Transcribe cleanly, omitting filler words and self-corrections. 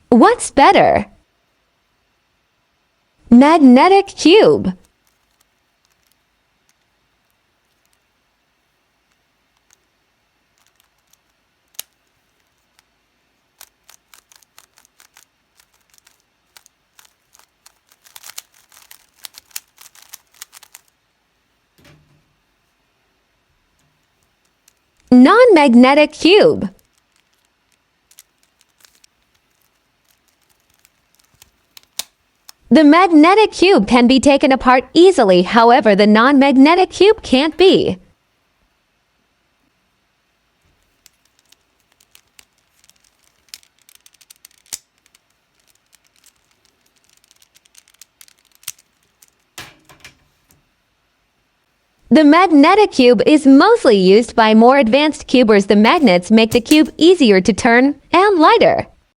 What's better? Magnetic cube. Non-magnetic cube. The magnetic cube can be taken apart easily, however, the non-magnetic cube can't be. The magnetic cube is mostly used by more advanced cubers. The magnets make the cube easier to turn and lighter.